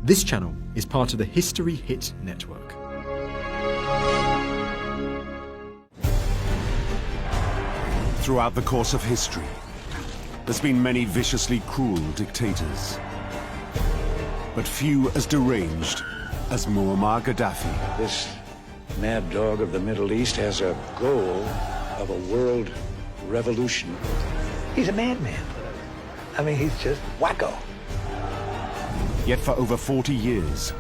This channel is part of the History Hit network. Throughout the course of history, there's been many viciously cruel dictators, but few as deranged as Muammar Gaddafi. This mad dog of the Middle East has a goal of a world revolution. He's a madman. I mean, he's just wacko. Yet for over 40 years,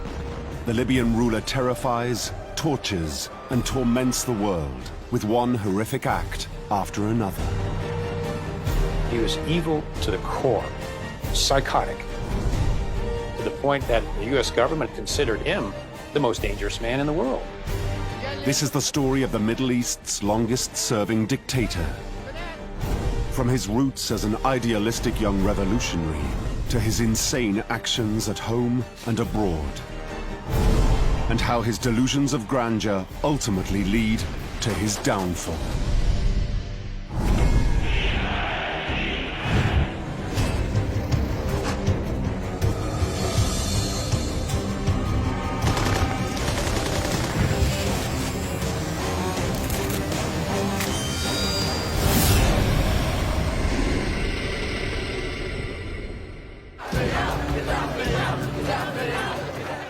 the Libyan ruler terrifies, tortures, and torments the world with one horrific act after another. He was evil to the core, psychotic, to the point that the U.S. government considered him the most dangerous man in the world. This is the story of the Middle East's longest-serving dictator. From his roots as an idealistic young revolutionary to his insane actions at home and abroad, and how his delusions of grandeur ultimately lead to his downfall.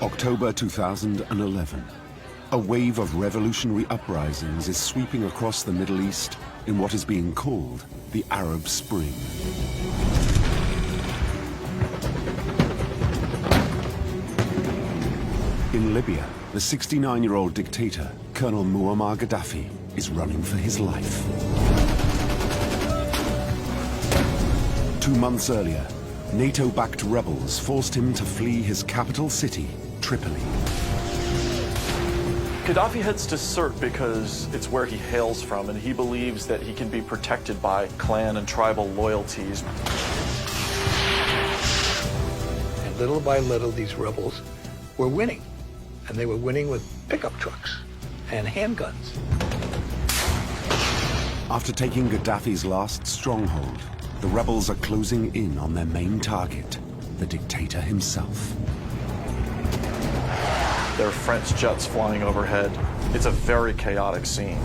October 2011. A wave of revolutionary uprisings is sweeping across the Middle East in what is being called the Arab Spring. In Libya, the 69-year-old dictator, Colonel Muammar Gaddafi, is running for his life. 2 months earlier, NATO-backed rebels forced him to flee his capital city, Tripoli. Gaddafi heads to Sirte because it's where he hails from, and he believes that he can be protected by clan and tribal loyalties. And little by little, these rebels were winning. And they were winning with pickup trucks and handguns. After taking Gaddafi's last stronghold, the rebels are closing in on their main target, the dictator himself. There are French jets flying overhead. It's a very chaotic scene.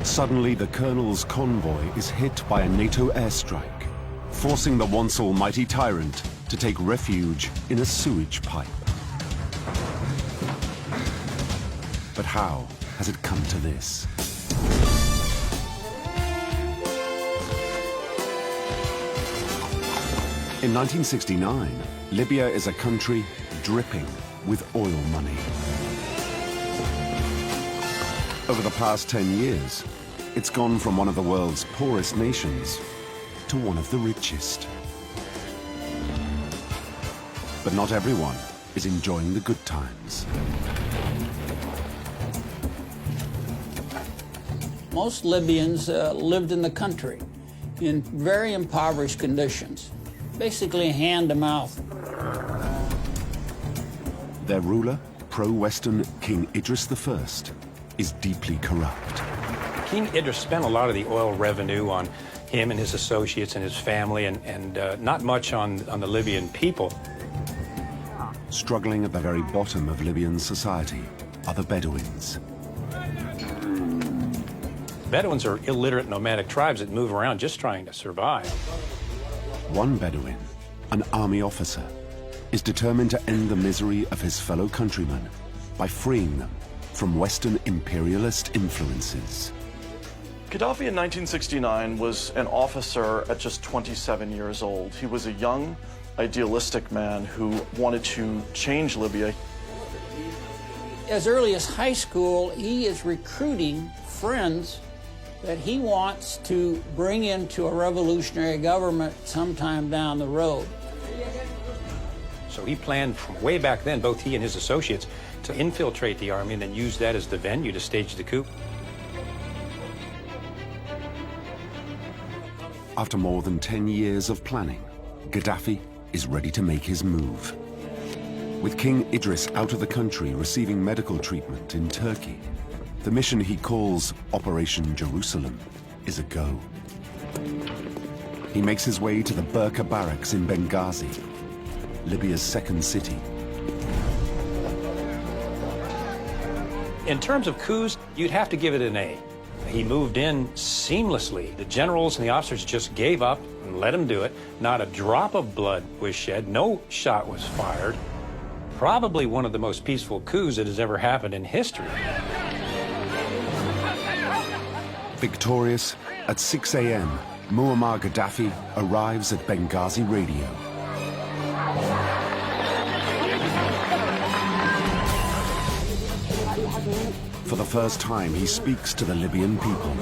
Suddenly, the colonel's convoy is hit by a NATO airstrike, forcing the once almighty tyrant to take refuge in a sewage pipe. But how has it come to this? In 1969, Libya is a country dripping with oil money. Over the past 10 years, it's gone from one of the world's poorest nations to one of the richest. But not everyone is enjoying the good times. Most Libyans lived in the country in very impoverished conditions, basically hand-to-mouth. Their ruler, pro-Western King Idris I, is deeply corrupt. King Idris spent a lot of the oil revenue on him and his associates and his family, and not much on the Libyan people. Struggling at the very bottom of Libyan society are the Bedouins. Bedouins are illiterate nomadic tribes that move around just trying to survive. One Bedouin, an army officer, is determined to end the misery of his fellow countrymen by freeing them from Western imperialist influences. Gaddafi in 1969 was an officer at just 27 years old. He was a young, idealistic man who wanted to change Libya. As early as high school, he is recruiting friends that he wants to bring into a revolutionary government sometime down the road. So he planned from way back then, both he and his associates, to infiltrate the army and then use that as the venue to stage the coup. After more than 10 years of planning, Gaddafi is ready to make his move. With King Idris out of the country receiving medical treatment in Turkey, the mission he calls Operation Jerusalem is a go. He makes his way to the Burqa barracks in Benghazi, Libya's second city. In terms of coups, you'd have to give it an A. He moved in seamlessly. The generals and the officers just gave up and let him do it. Not a drop of blood was shed. No shot was fired. Probably one of the most peaceful coups that has ever happened in history. Victorious, at 6 a.m., Muammar Gaddafi arrives at Benghazi Radio. For the first time, he speaks to the Libyan people.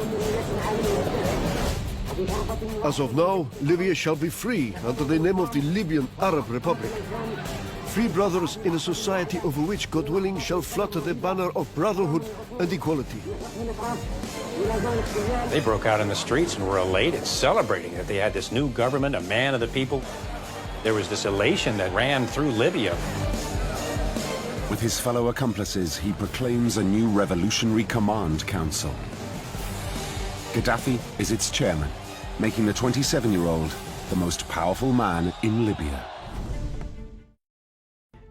As of now, Libya shall be free under the name of the Libyan Arab Republic. Free brothers in a society over which, God willing, shall flutter the banner of brotherhood and equality. They broke out in the streets and were elated, celebrating that they had this new government, a man of the people. There was this elation that ran through Libya. With his fellow accomplices, he proclaims a new revolutionary command council. Gaddafi is its chairman, making the 27-year-old the most powerful man in Libya.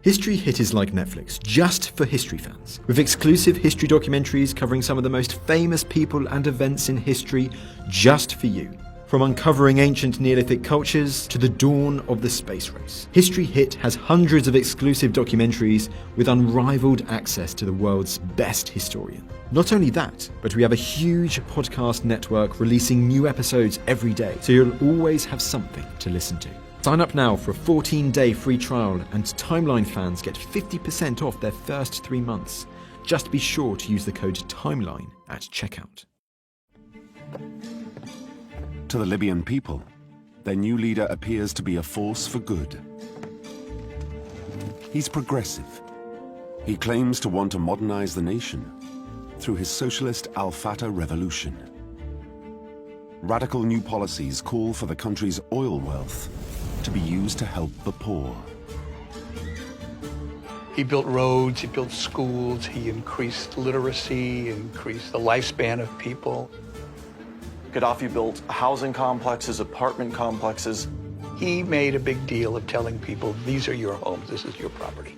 History Hit is like Netflix, just for history fans, with exclusive history documentaries covering some of the most famous people and events in history just for you. From uncovering ancient Neolithic cultures to the dawn of the space race, History Hit has hundreds of exclusive documentaries with unrivaled access to the world's best historian. Not only that, but we have a huge podcast network releasing new episodes every day, so you'll always have something to listen to. Sign up now for a 14-day free trial, and Timeline fans get 50% off their first 3 months. Just be sure to use the code TIMELINE at checkout. To the Libyan people, their new leader appears to be a force for good. He's progressive. He claims to want to modernize the nation through his socialist Al-Fatah revolution. Radical new policies call for the country's oil wealth to be used to help the poor. He built roads, he built schools, he increased literacy, increased the lifespan of people. Gaddafi built housing complexes, apartment complexes. He made a big deal of telling people, these are your homes, this is your property.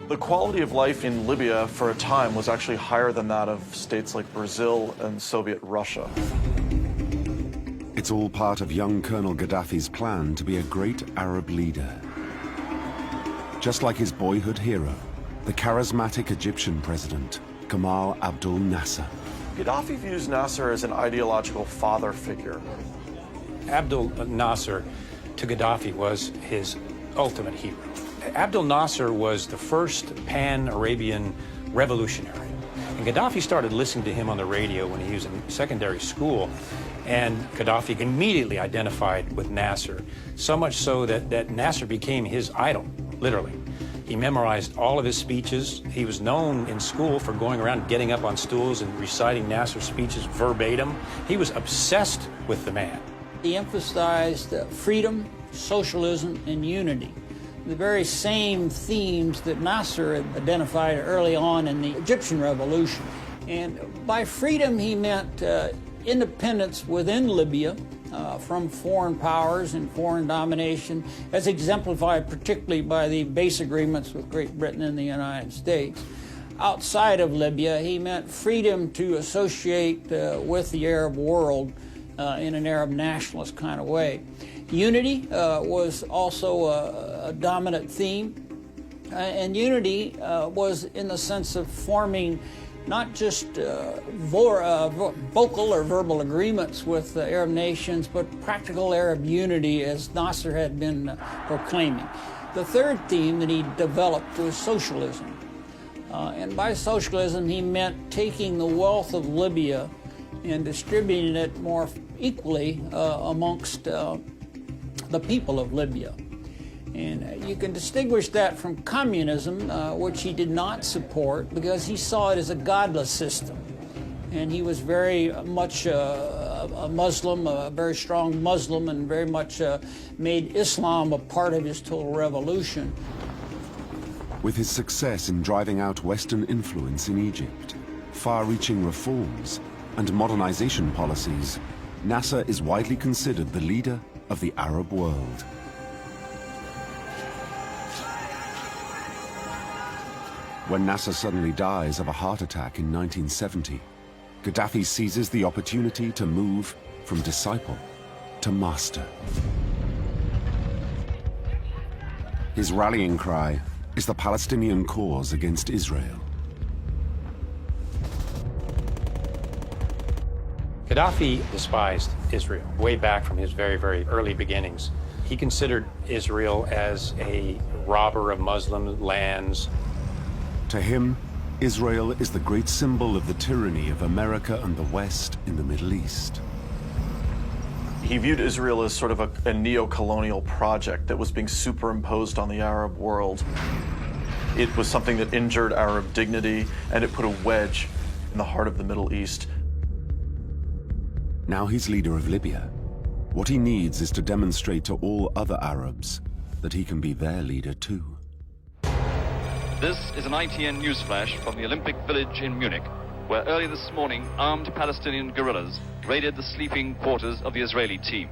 The quality of life in Libya for a time was actually higher than that of states like Brazil and Soviet Russia. It's all part of young Colonel Gaddafi's plan to be a great Arab leader. Just like his boyhood hero, the charismatic Egyptian president, Gamal Abdel Nasser. Gaddafi views Nasser as an ideological father figure. Abdel Nasser to Gaddafi was his ultimate hero. Abdel Nasser was the first pan-Arabian revolutionary. And Gaddafi started listening to him on the radio when he was in secondary school. And Gaddafi immediately identified with Nasser, so much so that Nasser became his idol, literally. He memorized all of his speeches. He was known in school for going around, getting up on stools and reciting Nasser's speeches verbatim. He was obsessed with the man. He emphasized freedom, socialism, and unity, the very same themes that Nasser had identified early on in the Egyptian Revolution. And by freedom, he meant independence within Libya from foreign powers and foreign domination, as exemplified particularly by the base agreements with Great Britain and the United States. Outside of Libya, he meant freedom to associate with the Arab world in an Arab nationalist kind of way. Unity was also a dominant theme, and unity was in the sense of forming not just vocal or verbal agreements with the Arab nations, but practical Arab unity, as Nasser had been proclaiming. The third theme that he developed was socialism. And by socialism, he meant taking the wealth of Libya and distributing it more equally amongst the people of Libya. And you can distinguish that from communism, which he did not support because he saw it as a godless system. And he was very much a Muslim, a very strong Muslim, and very much made Islam a part of his total revolution. With his success in driving out Western influence in Egypt, far-reaching reforms, and modernization policies, Nasser is widely considered the leader of the Arab world. When Nasser suddenly dies of a heart attack in 1970, Gaddafi seizes the opportunity to move from disciple to master. His rallying cry is the Palestinian cause against Israel. Gaddafi despised Israel way back from his very, very early beginnings. He considered Israel as a robber of Muslim lands. To him, Israel is the great symbol of the tyranny of America and the West in the Middle East. He viewed Israel as sort of a neo-colonial project that was being superimposed on the Arab world. It was something that injured Arab dignity, and it put a wedge in the heart of the Middle East. Now he's leader of Libya. What he needs is to demonstrate to all other Arabs that he can be their leader too. This is an ITN newsflash from the Olympic Village in Munich, where early this morning armed Palestinian guerrillas raided the sleeping quarters of the Israeli team.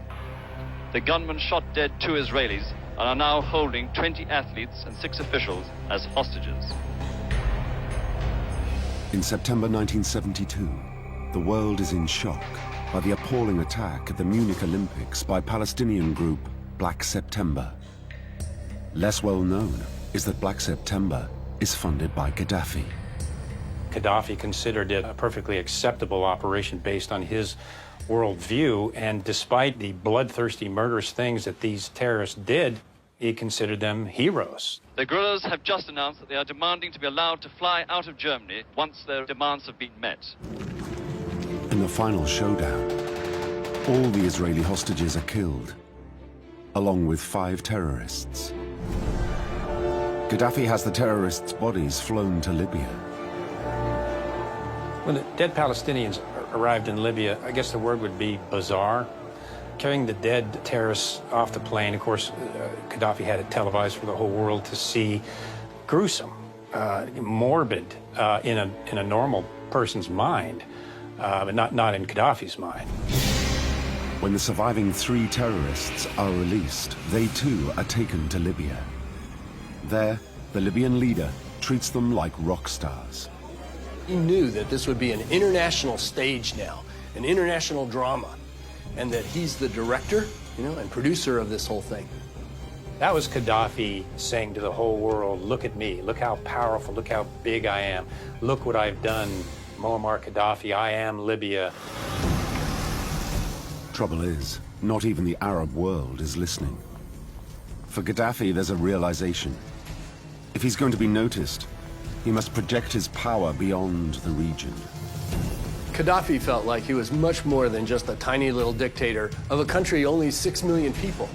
The gunmen shot dead 2 Israelis and are now holding 20 athletes and 6 officials as hostages. In September 1972, the world is in shock by the appalling attack at the Munich Olympics by Palestinian group Black September. Less well known is that Black September is funded by Gaddafi. Gaddafi considered it a perfectly acceptable operation based on his worldview, and despite the bloodthirsty, murderous things that these terrorists did, he considered them heroes. The guerrillas have just announced that they are demanding to be allowed to fly out of Germany once their demands have been met. In the final showdown, all the Israeli hostages are killed, along with 5 terrorists. Gaddafi has the terrorists' bodies flown to Libya. When the dead Palestinians arrived in Libya, I guess the word would be bizarre. Carrying the dead terrorists off the plane, of course, Gaddafi had it televised for the whole world to see. Gruesome, morbid in a normal person's mind, but not in Gaddafi's mind. When the surviving 3 terrorists are released, they too are taken to Libya. There, the Libyan leader treats them like rock stars. He knew that this would be an international stage now, an international drama, and that he's the director, and producer of this whole thing. That was Gaddafi saying to the whole world, look at me, look how powerful, look how big I am, look what I've done, Muammar Gaddafi, I am Libya. Trouble is, not even the Arab world is listening. For Gaddafi, there's a realization. If he's going to be noticed, he must project his power beyond the region. Gaddafi felt like he was much more than just a tiny little dictator of a country only 6 million people.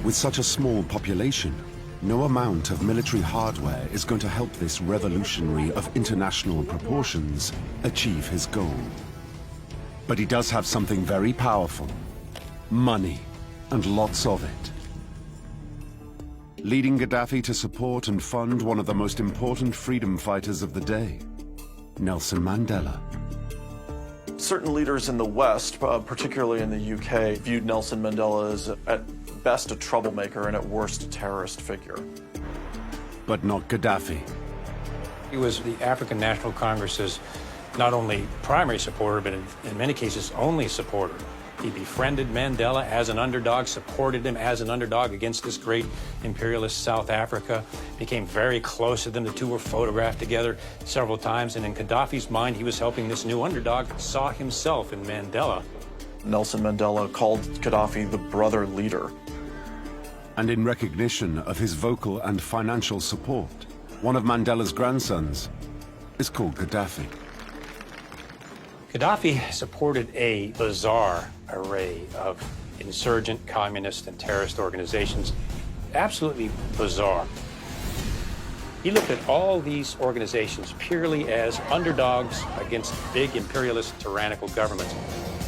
With such a small population, no amount of military hardware is going to help this revolutionary of international proportions achieve his goal. But he does have something very powerful: money, and lots of it. Leading Gaddafi to support and fund one of the most important freedom fighters of the day, Nelson Mandela. Certain leaders in the West, particularly in the UK, viewed Nelson Mandela as at best a troublemaker and at worst a terrorist figure. But not Gaddafi. He was the African National Congress's not only primary supporter, but in many cases only supporter. He befriended Mandela as an underdog, supported him as an underdog against this great imperialist South Africa, became very close to them. The two were photographed together several times, and in Gaddafi's mind, he was helping this new underdog, saw himself in Mandela. Nelson Mandela called Gaddafi the brother leader. And in recognition of his vocal and financial support, one of Mandela's grandsons is called Gaddafi. Gaddafi supported a bizarre array of insurgent, communist, and terrorist organizations. Absolutely bizarre. He looked at all these organizations purely as underdogs against big imperialist, tyrannical governments.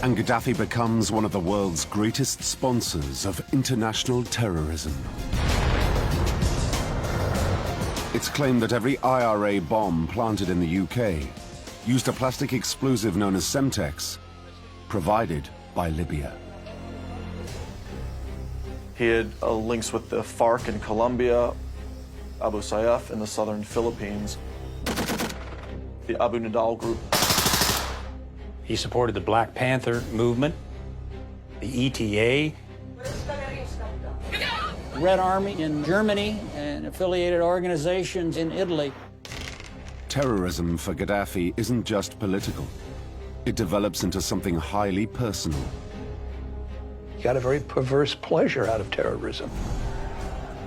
And Gaddafi becomes one of the world's greatest sponsors of international terrorism. It's claimed that every IRA bomb planted in the UK used a plastic explosive known as Semtex, provided by Libya. He had links with the FARC in Colombia. Abu Sayyaf in the southern Philippines, the Abu Nidal group. He supported the Black Panther movement, the ETA, Red Army in Germany, and affiliated organizations in Italy. Terrorism for Gaddafi isn't just political. It develops into something highly personal. He got a very perverse pleasure out of terrorism.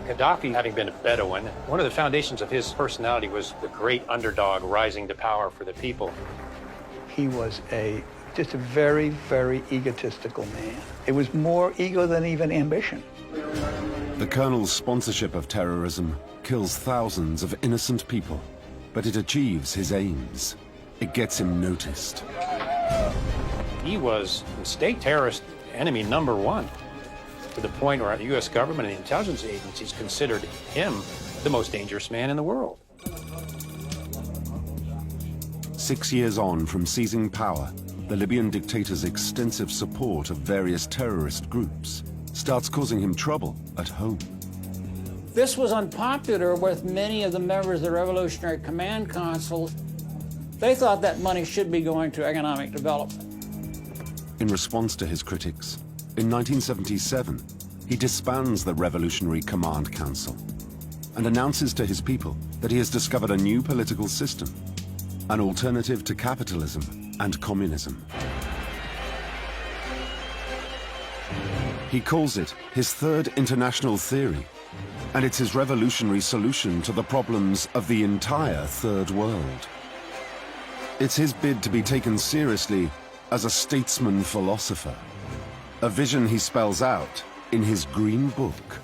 Gaddafi, having been a Bedouin, one of the foundations of his personality was the great underdog rising to power for the people. He was just a very, very egotistical man. It was more ego than even ambition. The colonel's sponsorship of terrorism kills thousands of innocent people, but it achieves his aims. It gets him noticed. He was state terrorist enemy #1, to the point where the U.S. government and the intelligence agencies considered him the most dangerous man in the world. 6 years on from seizing power, the Libyan dictator's extensive support of various terrorist groups starts causing him trouble at home. This was unpopular with many of the members of the Revolutionary Command Council. They thought that money should be going to economic development. In response to his critics, in 1977, he disbands the Revolutionary Command Council and announces to his people that he has discovered a new political system, an alternative to capitalism and communism. He calls it his Third International Theory, and it's his revolutionary solution to the problems of the entire Third World. It's his bid to be taken seriously as a statesman-philosopher, a vision he spells out in his Green Book.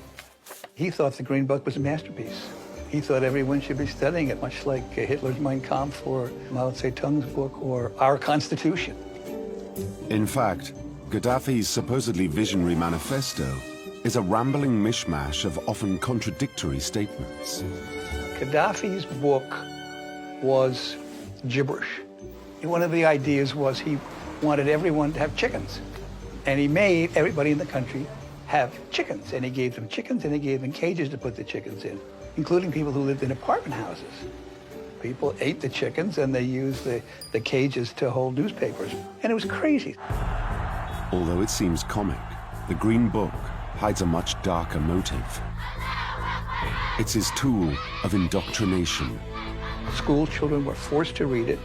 He thought the Green Book was a masterpiece. He thought everyone should be studying it, much like Hitler's Mein Kampf or Mao Zedong's book or our Constitution. In fact, Gaddafi's supposedly visionary manifesto is a rambling mishmash of often contradictory statements. Gaddafi's book was gibberish. One of the ideas was he wanted everyone to have chickens. And he made everybody in the country have chickens. And he gave them chickens and he gave them cages to put the chickens in, including people who lived in apartment houses. People ate the chickens and they used the cages to hold newspapers. And it was crazy. Although it seems comic, the Green Book hides a much darker motive. It's his tool of indoctrination. School children were forced to read it.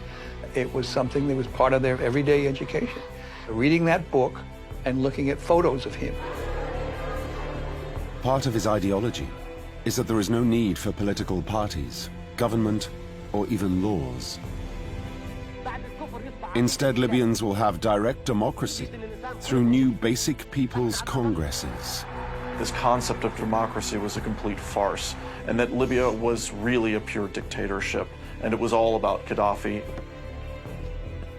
It was something that was part of their everyday education. Reading that book and looking at photos of him. Part of his ideology is that there is no need for political parties, government, or even laws. Instead, Libyans will have direct democracy through new basic people's congresses. This concept of democracy was a complete farce, and that Libya was really a pure dictatorship, and it was all about Gaddafi.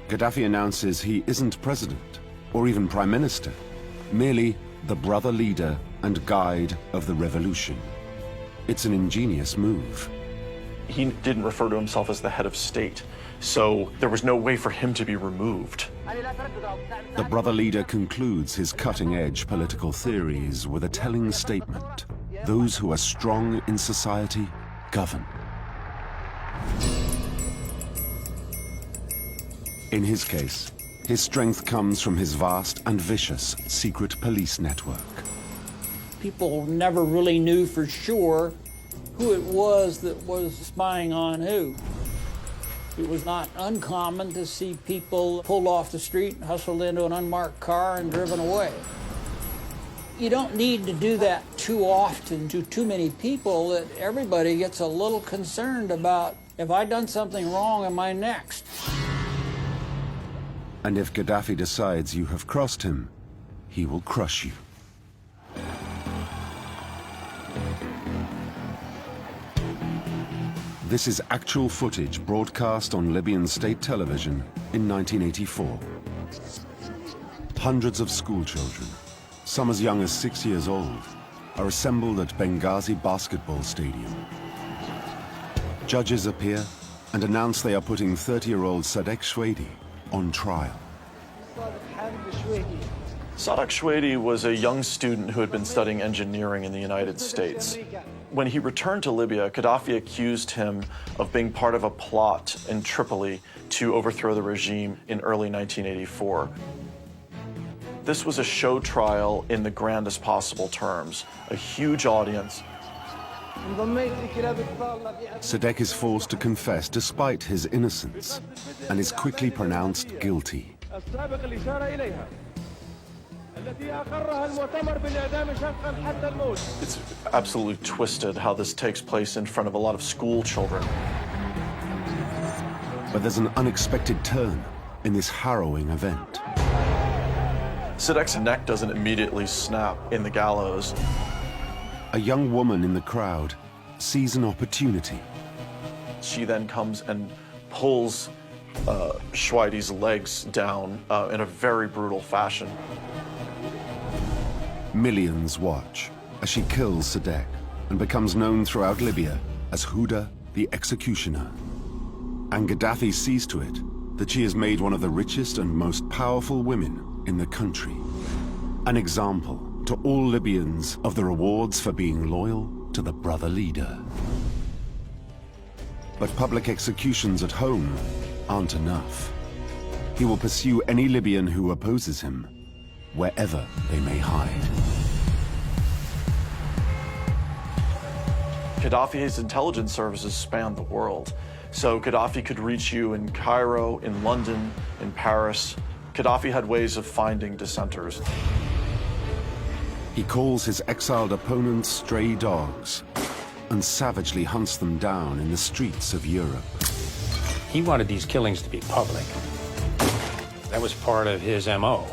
Gaddafi announces he isn't president, or even prime minister, merely the brother leader and guide of the revolution. It's an ingenious move. He didn't refer to himself as the head of state, so there was no way for him to be removed. The brother leader concludes his cutting-edge political theories with a telling statement: those who are strong in society govern. In his case, his strength comes from his vast and vicious secret police network. People never really knew for sure who it was that was spying on who. It was not uncommon to see people pulled off the street, hustled into an unmarked car, and driven away. You don't need to do that too often to too many people that everybody gets a little concerned about, if I done something wrong, am I next? And if Gaddafi decides you have crossed him, he will crush you. This is actual footage broadcast on Libyan state television in 1984. Hundreds of school children, some as young as 6 years old, are assembled at Benghazi Basketball Stadium. Judges appear and announce they are putting 30-year-old Sadek Shwedi on trial. Sadak Shwedi was a young student who had been studying engineering in the United States. When he returned to Libya, Gaddafi accused him of being part of a plot in Tripoli to overthrow the regime in early 1984. This was a show trial in the grandest possible terms, a huge audience. Sadek is forced to confess despite his innocence and is quickly pronounced guilty. It's absolutely twisted how this takes place in front of a lot of school children. But there's an unexpected turn in this harrowing event. Sadek's neck doesn't immediately snap in the gallows. A young woman in the crowd sees an opportunity. She then comes and pulls Shwedi's legs down in a very brutal fashion. Millions watch as she kills Sadek and becomes known throughout Libya as Huda the Executioner. And Gaddafi sees to it that she is made one of the richest and most powerful women in the country. An example to all Libyans of the rewards for being loyal to the brother leader. But public executions at home aren't enough. He will pursue any Libyan who opposes him, wherever they may hide. Gaddafi's intelligence services span the world. So Gaddafi could reach you in Cairo, in London, in Paris. Gaddafi had ways of finding dissenters. He calls his exiled opponents stray dogs and savagely hunts them down in the streets of Europe. He wanted these killings to be public. That was part of his MO.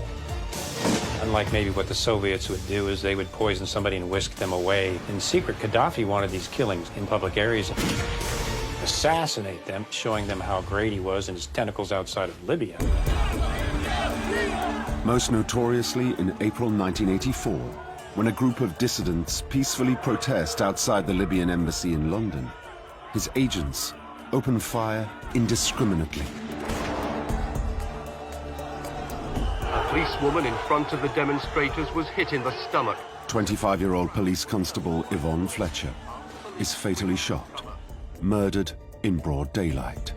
Unlike maybe what the Soviets would do, is they would poison somebody and whisk them away in secret. Gaddafi wanted these killings in public areas, assassinate them, showing them how great he was and his tentacles outside of Libya. Most notoriously in April 1984, when a group of dissidents peacefully protest outside the Libyan embassy in London, his agents open fire indiscriminately. A policewoman in front of the demonstrators was hit in the stomach. 25-year-old police constable Yvonne Fletcher is fatally shot, murdered in broad daylight.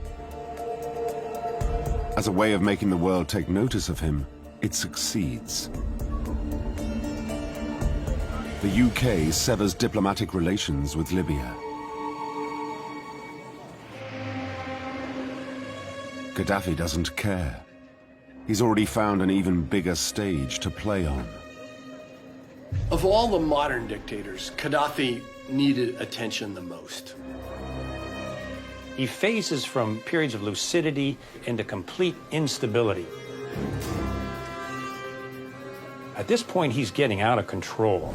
As a way of making the world take notice of him, it succeeds. The UK severs diplomatic relations with Libya. Gaddafi doesn't care. He's already found an even bigger stage to play on. Of all the modern dictators, Gaddafi needed attention the most. He phases from periods of lucidity into complete instability. At this point, he's getting out of control.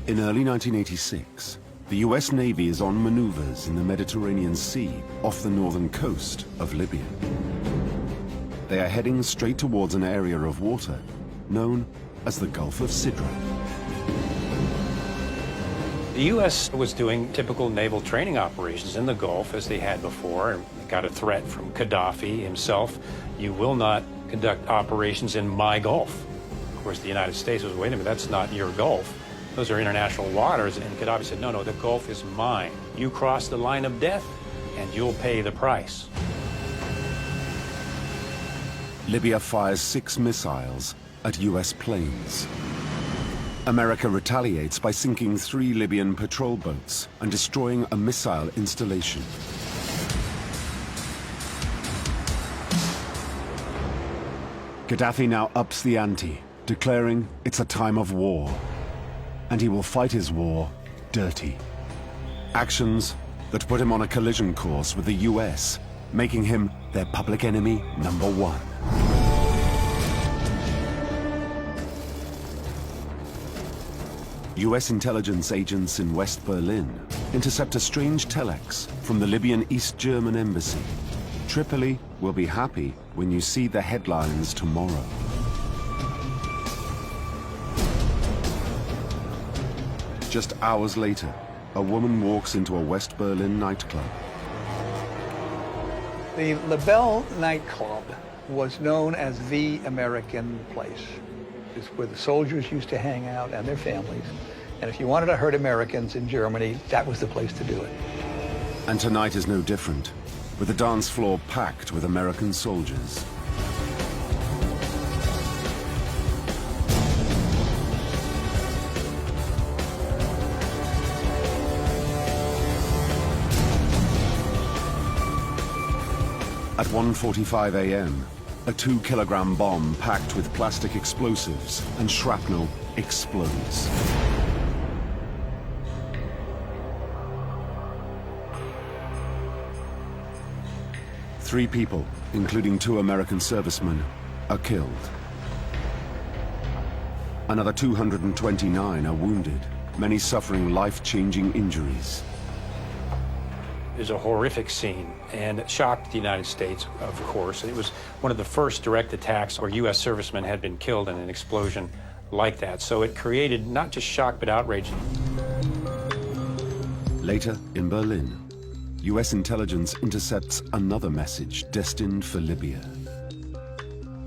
In early 1986, the US Navy is on maneuvers in the Mediterranean Sea off the northern coast of Libya. They are heading straight towards an area of water known as the Gulf of Sidra. The U.S. was doing typical naval training operations in the Gulf as they had before, and got a threat from Gaddafi himself. You will not conduct operations in my Gulf. Of course, the United States was, wait a minute, that's not your Gulf. Those are international waters. And Gaddafi said, no, the Gulf is mine. You cross the line of death, and you'll pay the price. Libya fires 6 missiles at US planes. America retaliates by sinking 3 Libyan patrol boats and destroying a missile installation. Gaddafi now ups the ante, declaring it's a time of war. And he will fight his war dirty. Actions that put him on a collision course with the US, making him their public enemy #1. US intelligence agents in West Berlin intercept a strange telex from the Libyan East German embassy. Tripoli will be happy when you see the headlines tomorrow. Just hours later, a woman walks into a West Berlin nightclub. The La Belle nightclub was known as the American place. It's where the soldiers used to hang out and their families. And if you wanted to hurt Americans in Germany, that was the place to do it. And tonight is no different, with the dance floor packed with American soldiers. At 1:45 a.m., a 2-kilogram bomb packed with plastic explosives and shrapnel explodes. Three people, including 2 American servicemen, are killed. Another 229 are wounded, many suffering life-changing injuries. It was a horrific scene, and it shocked the United States, of course. It was one of the first direct attacks where U.S. servicemen had been killed in an explosion like that. So it created not just shock, but outrage. Later, in Berlin, U.S. intelligence intercepts another message destined for Libya.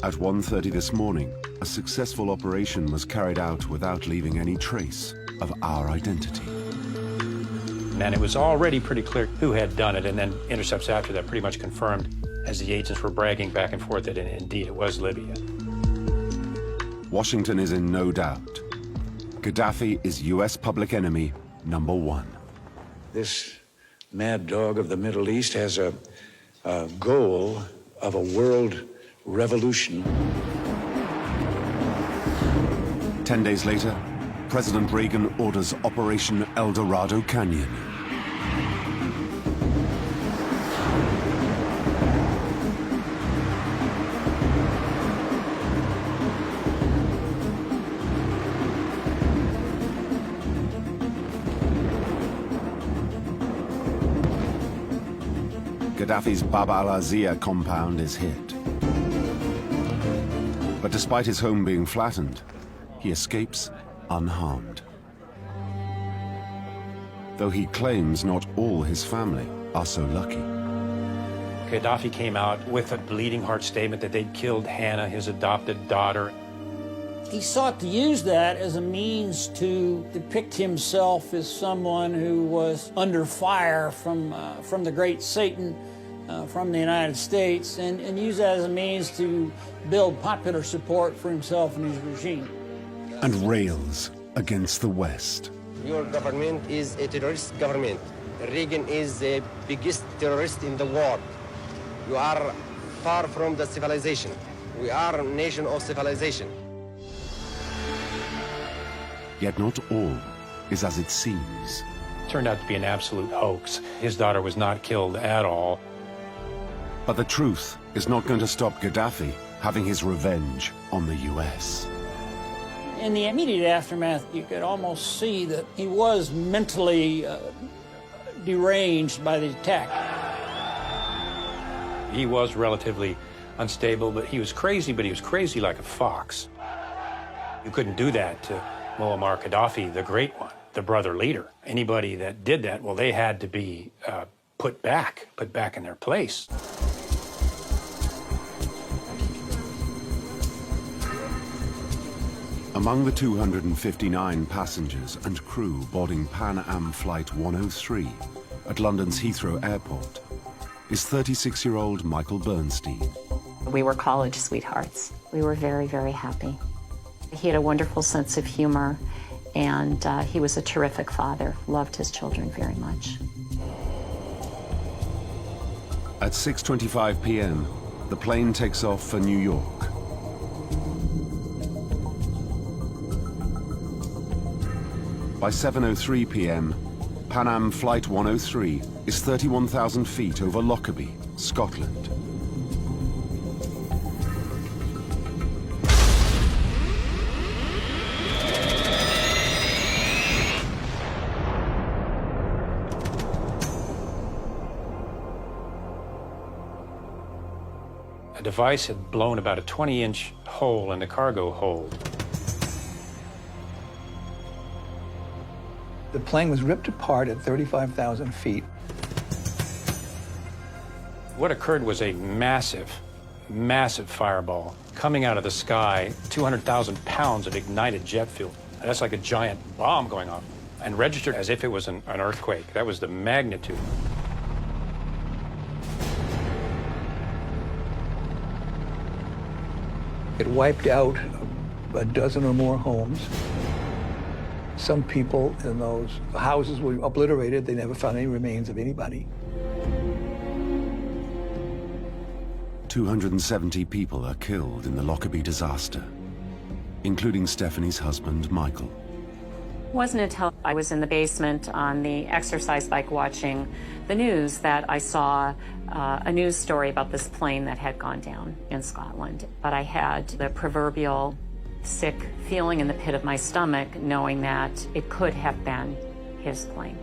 At 1:30 this morning, a successful operation was carried out without leaving any trace of our identity. And it was already pretty clear who had done it, and then intercepts after that pretty much confirmed, as the agents were bragging back and forth, that indeed it was Libya. Washington is in no doubt. Gaddafi is U.S. public enemy #1. This mad dog of the Middle East has a goal of a world revolution. 10 days later, President Reagan orders Operation El Dorado Canyon. Gaddafi's Bab al-Azia compound is hit. But despite his home being flattened, he escapes unharmed. Though he claims not all his family are so lucky. Gaddafi came out with a bleeding heart statement that they'd killed Hannah, his adopted daughter. He sought to use that as a means to depict himself as someone who was under fire from the great Satan, from the United States, and use that as a means to build popular support for himself and his regime. And rails against the West. Your government is a terrorist government. Reagan is the biggest terrorist in the world. You are far from the civilization. We are a nation of civilization. Yet not all is as it seems. It turned out to be an absolute hoax. His daughter was not killed at all. But the truth is not going to stop Gaddafi having his revenge on the U.S. In the immediate aftermath, you could almost see that he was mentally deranged by the attack. He was relatively unstable, but he was crazy like a fox. You couldn't do that to Muammar Gaddafi, the great one, the brother leader. Anybody that did that, well, they had to be put back in their place. Among the 259 passengers and crew boarding Pan Am Flight 103 at London's Heathrow Airport is 36-year-old Michael Bernstein. We were college sweethearts. We were very, very happy. He had a wonderful sense of humor, and he was a terrific father, loved his children very much. At 6:25 p.m., the plane takes off for New York. By 7:03 p.m., Pan Am Flight 103 is 31,000 feet over Lockerbie, Scotland. A device had blown about a 20-inch hole in the cargo hold. The plane was ripped apart at 35,000 feet. What occurred was a massive massive fireball coming out of the sky, 200,000 pounds of ignited jet fuel. That's like a giant bomb going off, and registered as if it was an earthquake. That was the magnitude. It wiped out a dozen or more homes. Some people in those houses were obliterated. They never found any remains of anybody. 270 people are killed in the Lockerbie disaster, including Stephanie's husband, Michael. It wasn't until I was in the basement on the exercise bike watching the news that I saw a news story about this plane that had gone down in Scotland. But I had the proverbial sick feeling in the pit of my stomach, knowing that it could have been his plane.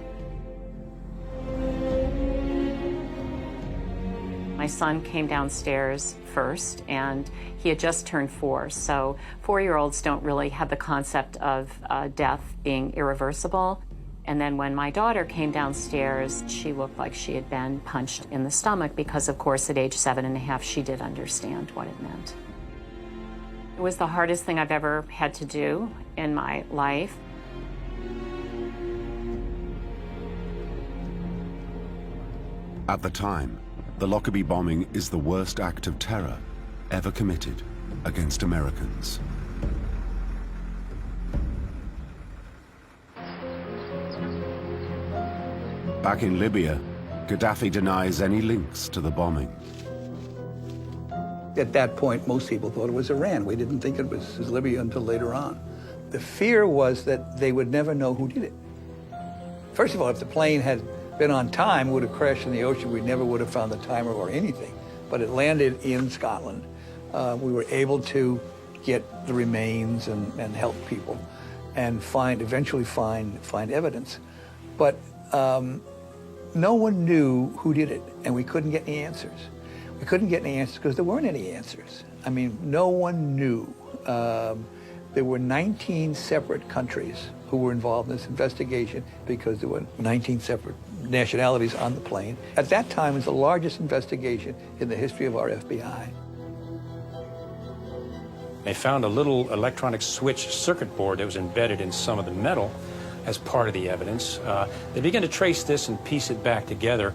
My son came downstairs first, and he had just turned 4. So 4-year-olds don't really have the concept of death being irreversible. And then when my daughter came downstairs, she looked like she had been punched in the stomach because, of course, at age 7.5, she did understand what it meant. It was the hardest thing I've ever had to do in my life. At the time, the Lockerbie bombing is the worst act of terror ever committed against Americans. Back in Libya, Gaddafi denies any links to the bombing. At that point, most people thought it was Iran. We didn't think it was Libya until later on. The fear was that they would never know who did it. First of all, if the plane had been on time, it would have crashed in the ocean. We never would have found the timer or anything. But it landed in Scotland. We were able to get the remains and help people and eventually find evidence. But no one knew who did it, and we couldn't get any answers. We couldn't get any answers because there weren't any answers. I mean, no one knew. There were 19 separate countries who were involved in this investigation because there were 19 separate nationalities on the plane. At that time, it was the largest investigation in the history of our FBI. They found a little electronic switch circuit board that was embedded in some of the metal as part of the evidence. They began to trace this and piece it back together.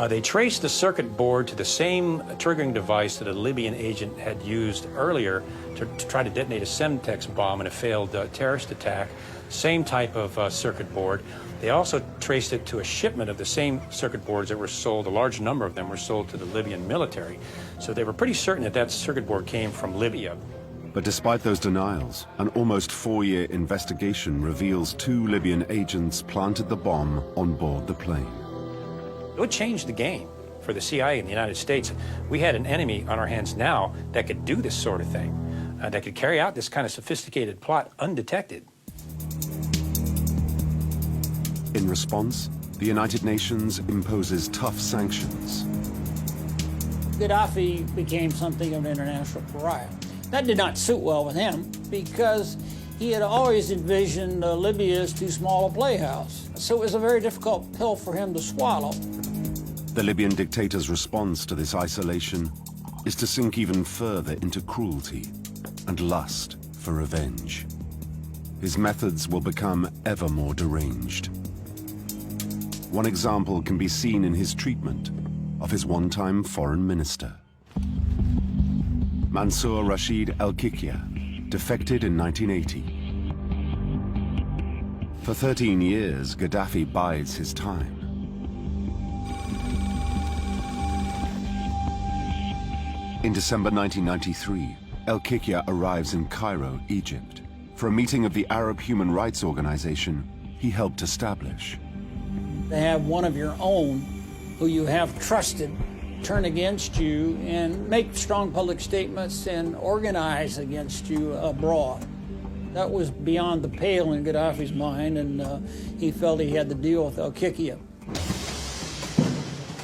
They traced the circuit board to the same triggering device that a Libyan agent had used earlier to try to detonate a Semtex bomb in a failed terrorist attack. Same type of circuit board. They also traced it to a shipment of the same circuit boards that were sold. A large number of them were sold to the Libyan military. So they were pretty certain that that circuit board came from Libya. But despite those denials, an almost 4-year investigation reveals 2 Libyan agents planted the bomb on board the plane. It would change the game for the CIA in the United States. We had an enemy on our hands now that could do this sort of thing, that could carry out this kind of sophisticated plot undetected. In response, the United Nations imposes tough sanctions. Gaddafi became something of an international pariah. That did not suit well with him because he had always envisioned Libya as too small a playhouse. So it was a very difficult pill for him to swallow. The Libyan dictator's response to this isolation is to sink even further into cruelty and lust for revenge. His methods will become ever more deranged. One example can be seen in his treatment of his one-time foreign minister. Mansour Rashid al-Kikia defected in 1980. For 13 years, Gaddafi bides his time. In December 1993, al-Kikia arrives in Cairo, Egypt, for a meeting of the Arab Human Rights Organization he helped establish. To have one of your own who you have trusted turn against you and make strong public statements and organize against you abroad. That was beyond the pale in Gaddafi's mind, and he felt he had to deal with al-Kikia.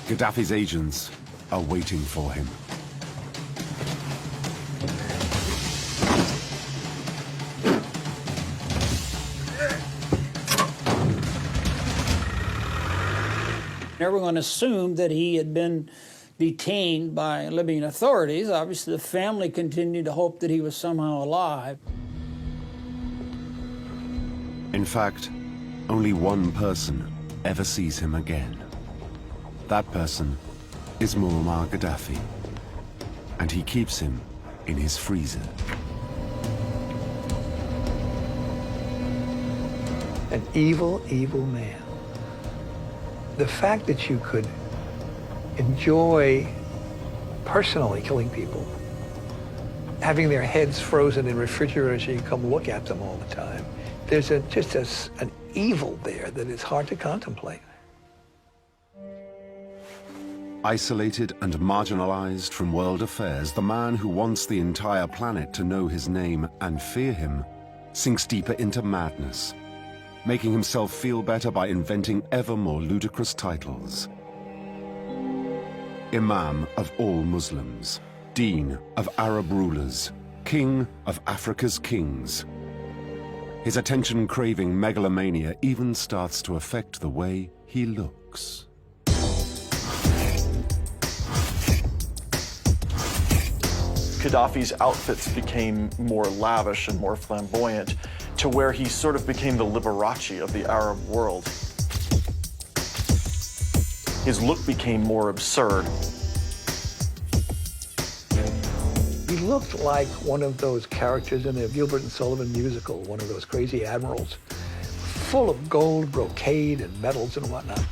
Gaddafi's agents are waiting for him. Everyone assumed that he had been detained by Libyan authorities. Obviously, the family continued to hope that he was somehow alive. In fact, only one person ever sees him again. That person is Muammar Gaddafi, and he keeps him in his freezer. An evil, evil man. The fact that you could enjoy personally killing people, having their heads frozen in refrigerators so you come look at them all the time, there's an evil there that is hard to contemplate. Isolated and marginalized from world affairs, the man who wants the entire planet to know his name and fear him sinks deeper into madness, making himself feel better by inventing ever more ludicrous titles. Imam of all Muslims, Dean of Arab rulers, King of Africa's kings. His attention-craving megalomania even starts to affect the way he looks. Gaddafi's outfits became more lavish and more flamboyant, to where he sort of became the Liberace of the Arab world. His look became more absurd. He looked like one of those characters in the Gilbert and Sullivan musical, one of those crazy admirals, full of gold, brocade, and medals and whatnot.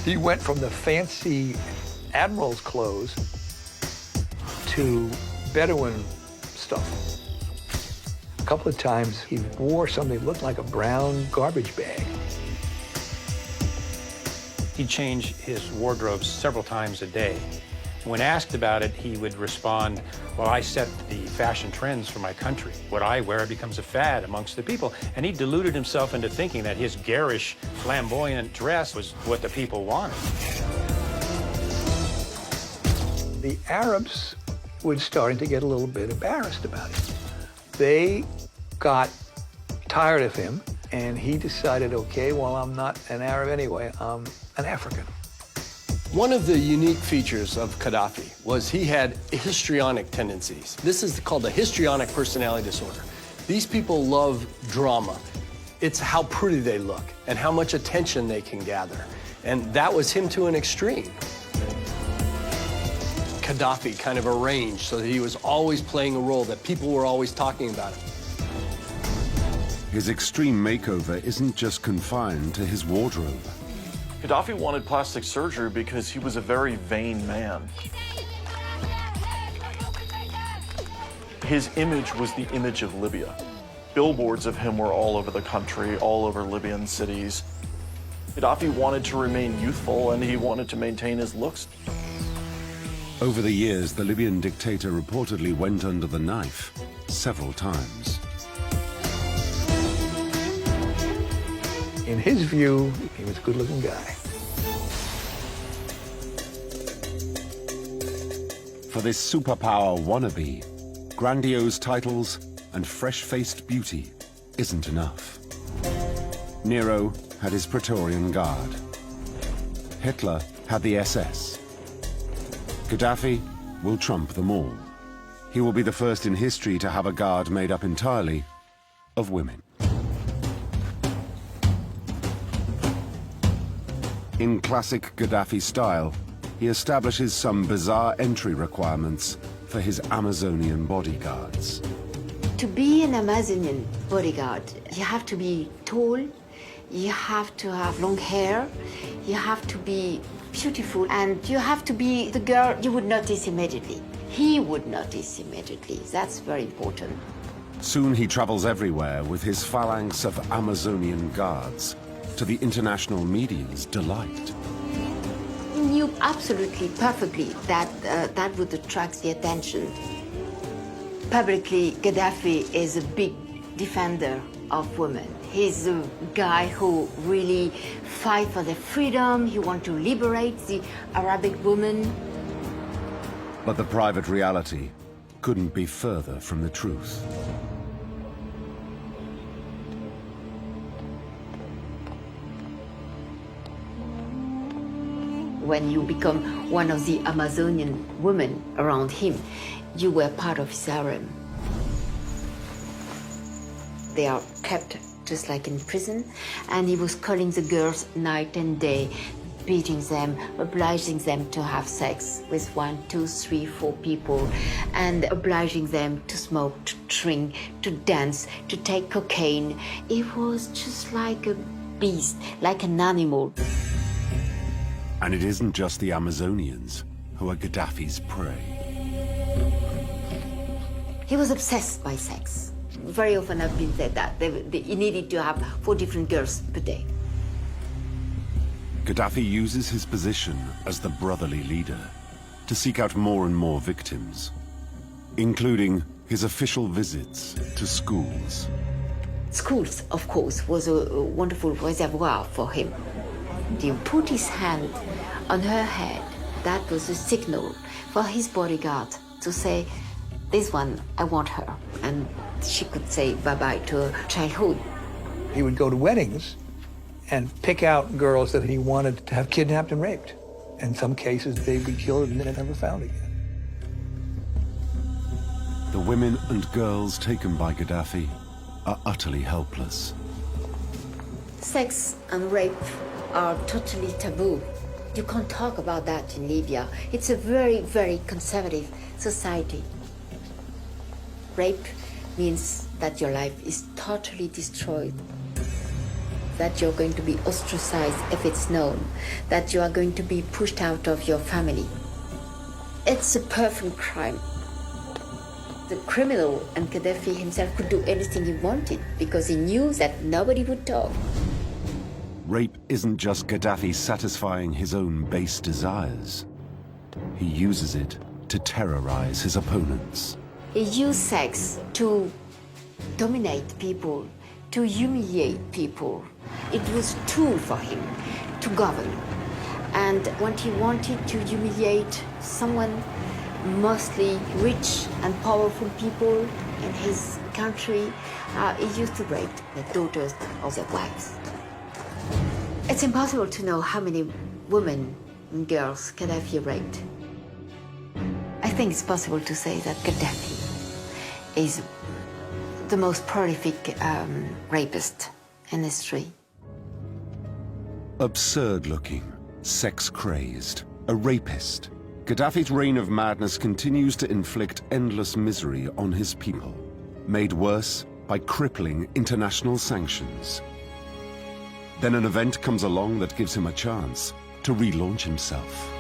He went from the fancy admiral's clothes to Bedouin stuff. A couple of times he wore something that looked like a brown garbage bag. He'd change his wardrobes several times a day. When asked about it, he would respond, well, I set the fashion trends for my country. What I wear becomes a fad amongst the people. And he deluded himself into thinking that his garish, flamboyant dress was what the people wanted. The Arabs were starting to get a little bit embarrassed about it. They got tired of him, and he decided, okay, well, I'm not an Arab anyway, I'm an African. One of the unique features of Gaddafi was he had histrionic tendencies. This is called a histrionic personality disorder. These people love drama. It's how pretty they look and how much attention they can gather. And that was him to an extreme. Gaddafi kind of arranged so that he was always playing a role, that people were always talking about him. His extreme makeover isn't just confined to his wardrobe. Gaddafi wanted plastic surgery because he was a very vain man. His image was the image of Libya. Billboards of him were all over the country, all over Libyan cities. Gaddafi wanted to remain youthful, and he wanted to maintain his looks. Over the years, the Libyan dictator reportedly went under the knife several times. In his view, he was a good-looking guy. For this superpower wannabe, grandiose titles and fresh-faced beauty isn't enough. Nero had his Praetorian Guard. Hitler had the SS. Gaddafi will trump them all. He will be the first in history to have a guard made up entirely of women. In classic Gaddafi style, he establishes some bizarre entry requirements for his Amazonian bodyguards. To be an Amazonian bodyguard, you have to be tall, you have to have long hair, you have to be beautiful, and you have to be the girl you would notice immediately. He would notice immediately. That's very important. Soon he travels everywhere with his phalanx of Amazonian guards, to the international media's delight. He knew absolutely, perfectly that that would attract the attention. Publicly, Gaddafi is a big defender of women. He's a guy who really fights for their freedom. He wants to liberate the Arabic woman. But the private reality couldn't be further from the truth. When you become one of the Amazonian women around him, you were part of his harem. They are kept just like in prison, and he was calling the girls night and day, beating them, obliging them to have sex with 1, 2, 3, 4 people, and obliging them to smoke, to drink, to dance, to take cocaine. It was just like a beast, like an animal. And it isn't just the Amazonians who are Gaddafi's prey. He was obsessed by sex. Very often I've been said that he needed to have 4 different girls per day. Gaddafi uses his position as the brotherly leader to seek out more and more victims, including his official visits to schools. Schools, of course, was a wonderful reservoir for him. He put his hand on her head. That was a signal for his bodyguard to say, this one, I want her. And she could say bye-bye to her childhood. He would go to weddings and pick out girls that he wanted to have kidnapped and raped. In some cases, they'd be killed and then never found again. The women and girls taken by Gaddafi are utterly helpless. Sex and rape are totally taboo. You can't talk about that in Libya. It's a very, very conservative society. Rape means that your life is totally destroyed, that you're going to be ostracized if it's known, that you are going to be pushed out of your family. It's a perfect crime. The criminal and Gaddafi himself could do anything he wanted because he knew that nobody would talk. Rape isn't just Gaddafi satisfying his own base desires. He uses it to terrorize his opponents. He used sex to dominate people, to humiliate people. It was a tool for him to govern. And when he wanted to humiliate someone, mostly rich and powerful people in his country, he used to rape the daughters of their wives. It's impossible to know how many women and girls Gaddafi raped. I think it's possible to say that Gaddafi is the most prolific rapist in history. Absurd-looking, sex-crazed, a rapist. Gaddafi's reign of madness continues to inflict endless misery on his people, made worse by crippling international sanctions. Then an event comes along that gives him a chance to relaunch himself.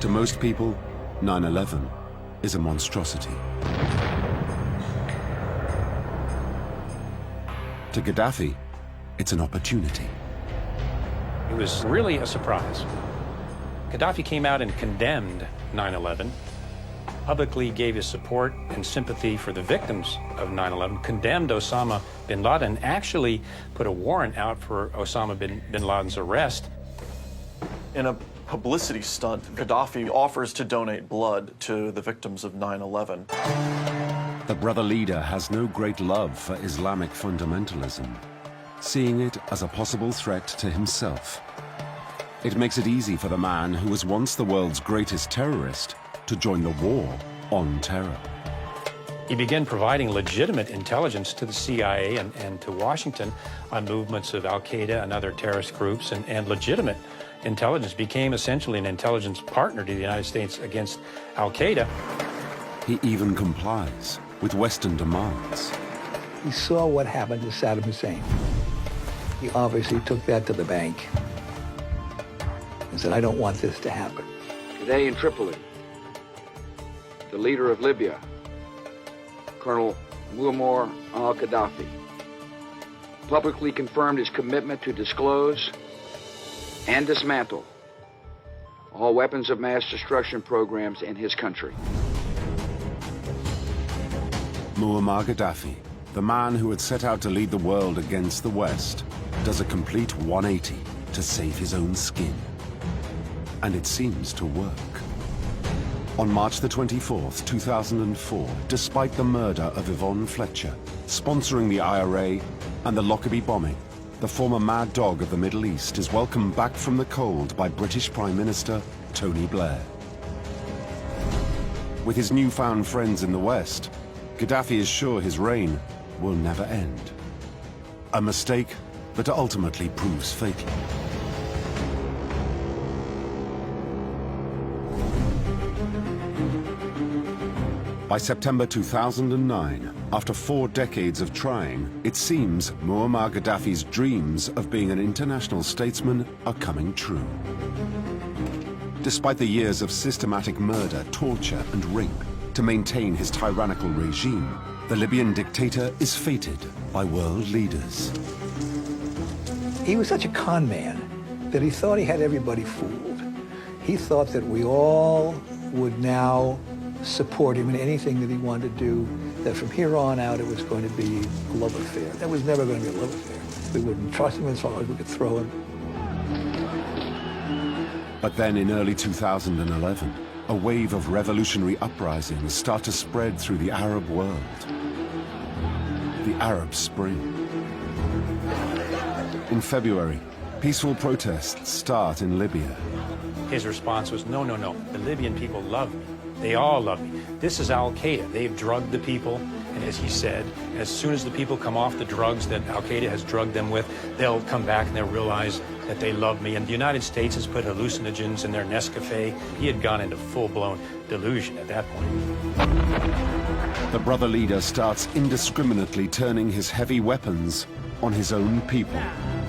To most people, 9/11 is a monstrosity. To Gaddafi, it's an opportunity. It was really a surprise. Gaddafi came out and condemned 9/11, publicly gave his support and sympathy for the victims of 9/11, condemned Osama bin Laden, actually put a warrant out for Osama bin Laden's arrest. In a publicity stunt, Gaddafi offers to donate blood to the victims of 9/11. The brother leader has no great love for Islamic fundamentalism, seeing it as a possible threat to himself. It makes it easy for the man who was once the world's greatest terrorist to join the war on terror. He began providing legitimate intelligence to the CIA and to Washington on movements of al-Qaeda and other terrorist groups, and legitimate intelligence became essentially an intelligence partner to the United States against al-Qaeda. He even complies with Western demands. He saw what happened to Saddam Hussein. He obviously took that to the bank and said, I don't want this to happen. Today in Tripoli, the leader of Libya, Colonel Muammar al-Gaddafi, publicly confirmed his commitment to disclose and dismantle all weapons of mass destruction programs in his country. Muammar Gaddafi, the man who had set out to lead the world against the West, does a complete 180 to save his own skin. And it seems to work. On March the 24th, 2004, despite the murder of Yvonne Fletcher, sponsoring the IRA and the Lockerbie bombing, the former mad dog of the Middle East is welcomed back from the cold by British Prime Minister Tony Blair. With his newfound friends in the West, Gaddafi is sure his reign will never end. A mistake that ultimately proves fatal. By September 2009, after 4 decades of trying, it seems Muammar Gaddafi's dreams of being an international statesman are coming true. Despite the years of systematic murder, torture, and rape to maintain his tyrannical regime, the Libyan dictator is feted by world leaders. He was such a con man that he thought he had everybody fooled. He thought that we all would now support him in anything that he wanted to do, that from here on out it was going to be a love affair. That was never going to be a love affair. We wouldn't trust him as far as we could throw him. But then in early 2011, a wave of revolutionary uprisings start to spread through the Arab world. The Arab Spring. In February, peaceful protests start in Libya. His response was, no, no, no, the Libyan people love me. They all love me. This is Al-Qaeda. They've drugged the people, and as he said, as soon as the people come off the drugs that Al-Qaeda has drugged them with, they'll come back and they'll realize that they love me. And the United States has put hallucinogens in their Nescafe. He had gone into full-blown delusion at that point. The brother leader starts indiscriminately turning his heavy weapons on his own people.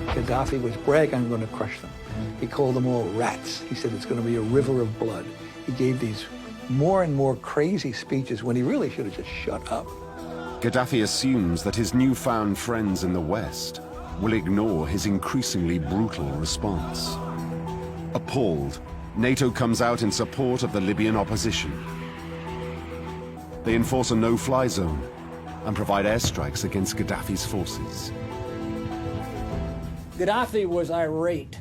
Gaddafi was bragging, I'm going to crush them. He called them all rats. He said it's going to be a river of blood. He gave these more and more crazy speeches when he really should have just shut up. Gaddafi assumes that his newfound friends in the West will ignore his increasingly brutal response. Appalled, NATO comes out in support of the Libyan opposition. They enforce a no-fly zone and provide airstrikes against Gaddafi's forces. Gaddafi was irate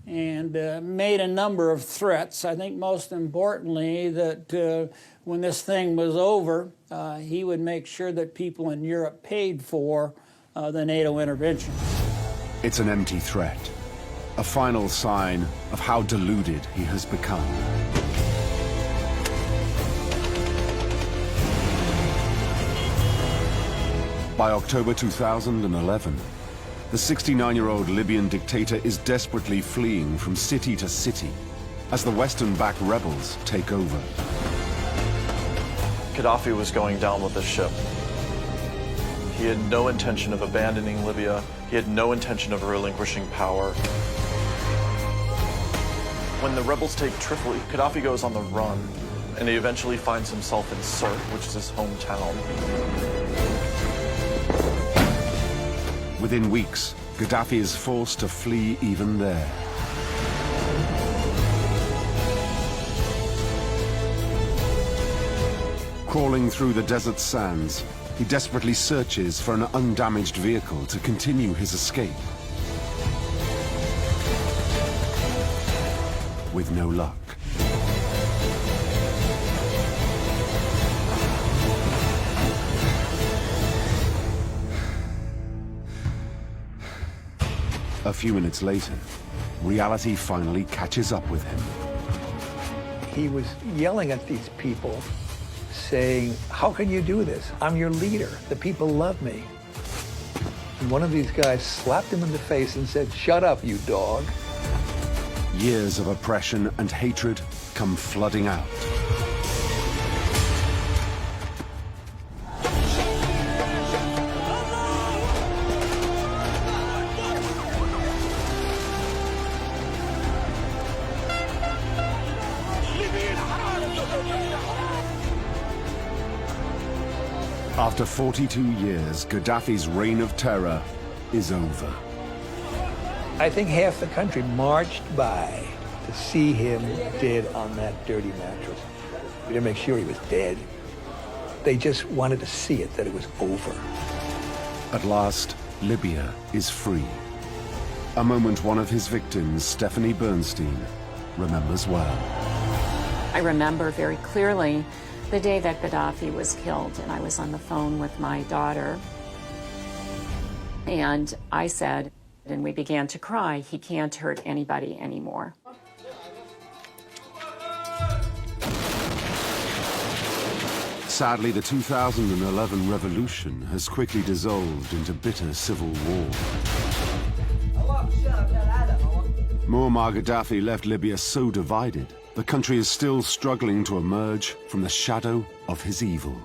and made a number of threats. I think most importantly that when this thing was over, he would make sure that people in Europe paid for the NATO intervention. It's an empty threat, a final sign of how deluded he has become. By October 2011, the 69-year-old Libyan dictator is desperately fleeing from city to city as the Western-backed rebels take over. Gaddafi was going down with the ship. He had no intention of abandoning Libya. He had no intention of relinquishing power. When the rebels take Tripoli, Gaddafi goes on the run, and he eventually finds himself in Sirte, which is his hometown. Within weeks, Gaddafi is forced to flee even there. Crawling through the desert sands, he desperately searches for an undamaged vehicle to continue his escape. With no luck. A few minutes later, reality finally catches up with him. He was yelling at these people, saying, how can you do this? I'm your leader. The people love me. And one of these guys slapped him in the face and said, shut up, you dog. Years of oppression and hatred come flooding out. After 42 years, Gaddafi's reign of terror is over. I think half the country marched by to see him dead on that dirty mattress. We didn't make sure he was dead. They just wanted to see it, that it was over. At last, Libya is free. A moment one of his victims, Stephanie Bernstein, remembers well. I remember very clearly the day that Gaddafi was killed, and I was on the phone with my daughter. And I said, and we began to cry, he can't hurt anybody anymore. Sadly, the 2011 revolution has quickly dissolved into bitter civil war. Muammar Gaddafi left Libya so divided, the country is still struggling to emerge from the shadow of his evil.